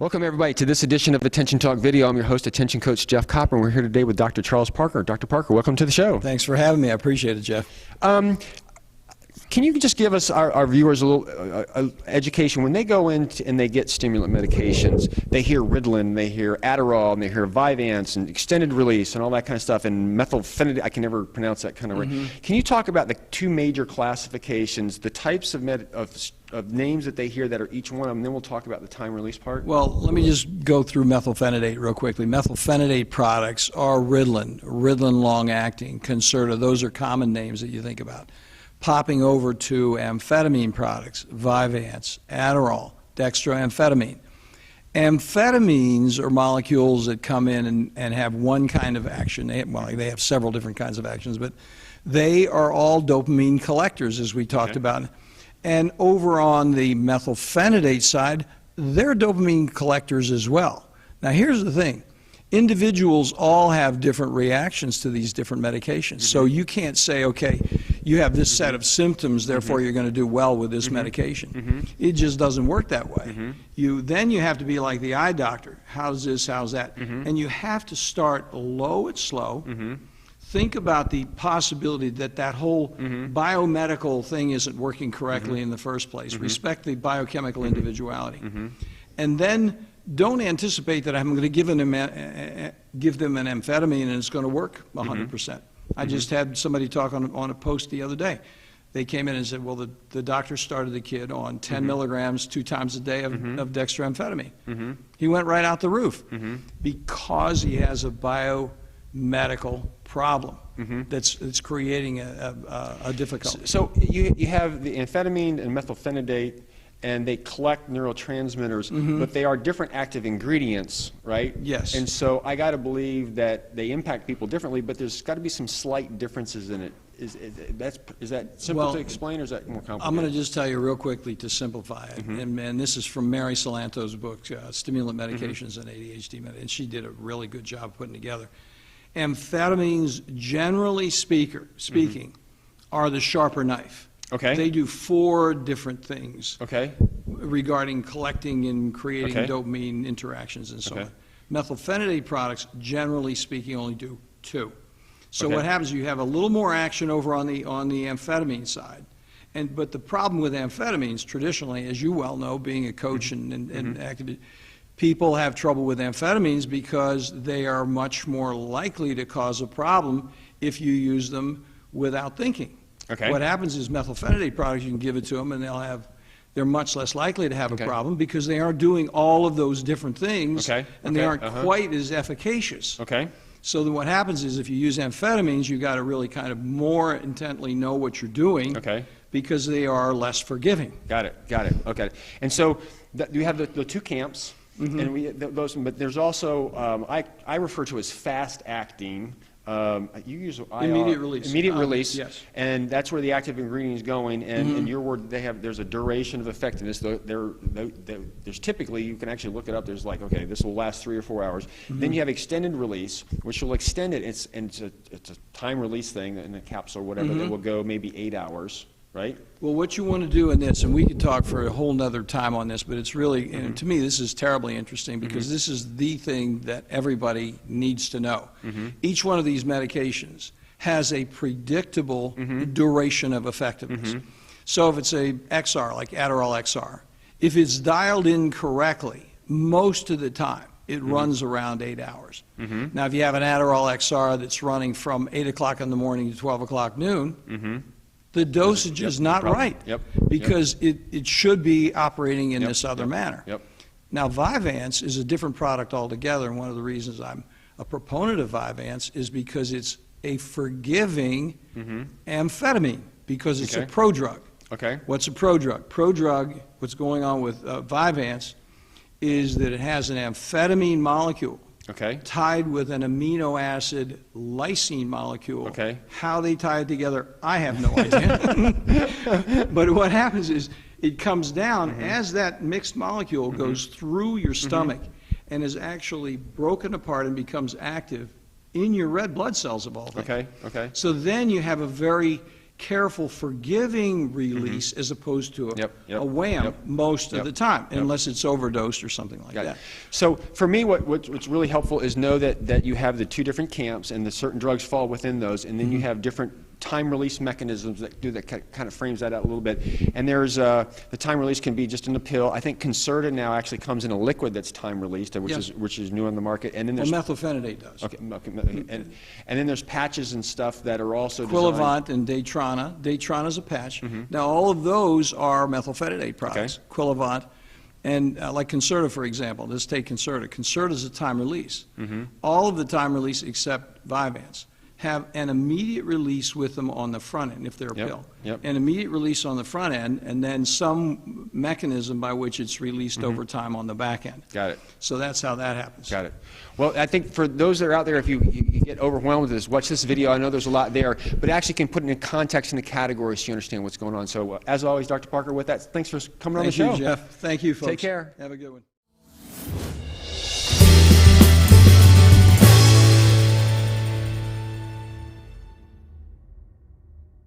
Welcome everybody to this edition of Attention Talk Video. I'm your host, Attention Coach Jeff Copper, and we're here today with Dr. Charles Parker. Dr. Parker, welcome to the show. Thanks for having me. I appreciate it, Jeff. Can you just give us, our viewers, a little education? When they go in and they get stimulant medications, they hear Ritalin, they hear Adderall, and they hear Vyvanse, and extended release, and all that kind of stuff, and Methylphenidate, I can never pronounce that kind of word. Can you talk about the two major classifications, the types of names that they hear that are each one of them, and then we'll talk about the time release part? Well, let me just go through methylphenidate real quickly. Methylphenidate products are Ritalin long-acting, Concerta. Those are common names that you think about. Popping over to amphetamine products, Vyvanse, Adderall, dextroamphetamine. Amphetamines are molecules that come in and have one kind of action. They have several different kinds of actions, but they are all dopamine collectors, as we talked about. And over on the methylphenidate side, they're dopamine collectors as well. Now here's the thing. Individuals all have different reactions to these different medications. So you can't say, okay, you have this set of symptoms, therefore you're going to do well with this medication. It just doesn't work that way. Then you have to be like the eye doctor. How's this, how's that? And you have to start low and slow. Think about the possibility that that whole biomedical thing isn't working correctly in the first place. Respect the biochemical individuality. And then don't anticipate that I'm going to give them an amphetamine and it's going to work 100%. I just had somebody talk on a post the other day. They came in and said, well, the doctor started the kid on 10 milligrams 2 times a day of dextroamphetamine. He went right out the roof because he has a biomedical problem that's creating a difficulty. So you have the amphetamine and methylphenidate, and they collect neurotransmitters, but they are different active ingredients, right? Yes. And so I got to believe that they impact people differently, but there's got to be some slight differences in it. Is that simple to explain, or is that more complicated? I'm going to just tell you real quickly to simplify it, and this is from Mary Salanto's book, Stimulant Medications and ADHD, and she did a really good job putting together. Amphetamines, generally speaking, are the sharper knife. Okay. They do 4 different things regarding collecting and creating dopamine interactions and so on. Methylphenidate products, generally speaking, only do 2. So what happens is you have a little more action over on the amphetamine side. But the problem with amphetamines, traditionally, as you well know, being a coach and active, people have trouble with amphetamines because they are much more likely to cause a problem if you use them without thinking. What happens is methylphenidate products, you can give it to them and they're much less likely to have a problem because they aren't doing all of those different things and they aren't quite as efficacious. So then what happens is if you use amphetamines, you got to really kind of more intently know what you're doing because they are less forgiving. Got it. Okay. And so you have the 2 camps, and but there's also, I refer to as fast acting. You use IR, immediate release. Immediate release, yes. And that's where the active ingredient is going. And in your word, there's a duration of effectiveness. There's typically, you can actually look it up. There's like, okay, this will last 3 or 4 hours. Then you have extended release, which will extend it. It's a time release thing in a capsule or whatever that will go maybe 8 hours. Right? Well, what you want to do in this, and we could talk for a whole nother time on this, but it's really, and to me, this is terribly interesting because this is the thing that everybody needs to know. Each one of these medications has a predictable duration of effectiveness. So if it's a XR, like Adderall XR, if it's dialed in correctly, most of the time, it runs around 8 hours. Now, if you have an Adderall XR that's running from 8 o'clock in the morning to 12 o'clock noon, the dosage is not right because it should be operating in this other manner. Now, Vyvanse is a different product altogether, and one of the reasons I'm a proponent of Vyvanse is because it's a forgiving amphetamine, because it's a prodrug. What's a prodrug? Prodrug, what's going on with Vyvanse is that it has an amphetamine molecule tied with an amino acid lysine molecule. How they tie it together, I have no idea. But what happens is it comes down as that mixed molecule goes through your stomach and is actually broken apart and becomes active in your red blood cells of all things. So then you have a very careful, forgiving release as opposed to Yep, yep, a wham yep, most of yep, the time, yep. unless it's overdosed or something like Got it. that. So for me, what's really helpful is know that you have the two different camps, and the certain drugs fall within those, and then you have different time release mechanisms that do that, kind of frames that out a little bit. And there's the time release can be just in a pill. I think Concerta now actually comes in a liquid that's time released, which is new on the market. And then there's Methylphenidate does. okay, and then there's patches and stuff that are also Quillavant and Daytrana. Daytrana is a patch. Now, all of those are methylphenidate products. Okay. Quillavant and like Concerta, for example. Let's take Concerta. Concerta is a time release. All of the time release except Vyvanse have an immediate release with them on the front end if they're a pill. Yep. An immediate release on the front end, and then some mechanism by which it's released over time on the back end. Got it. So that's how that happens. Got it. Well, I think for those that are out there, if you get overwhelmed with this, watch this video. I know there's a lot there, but actually can put it in context in the categories so you understand what's going on. So as always, Dr. Parker, with that, thanks for coming on the show. Thank you, Jeff. Thank you, folks. Take care. Have a good one.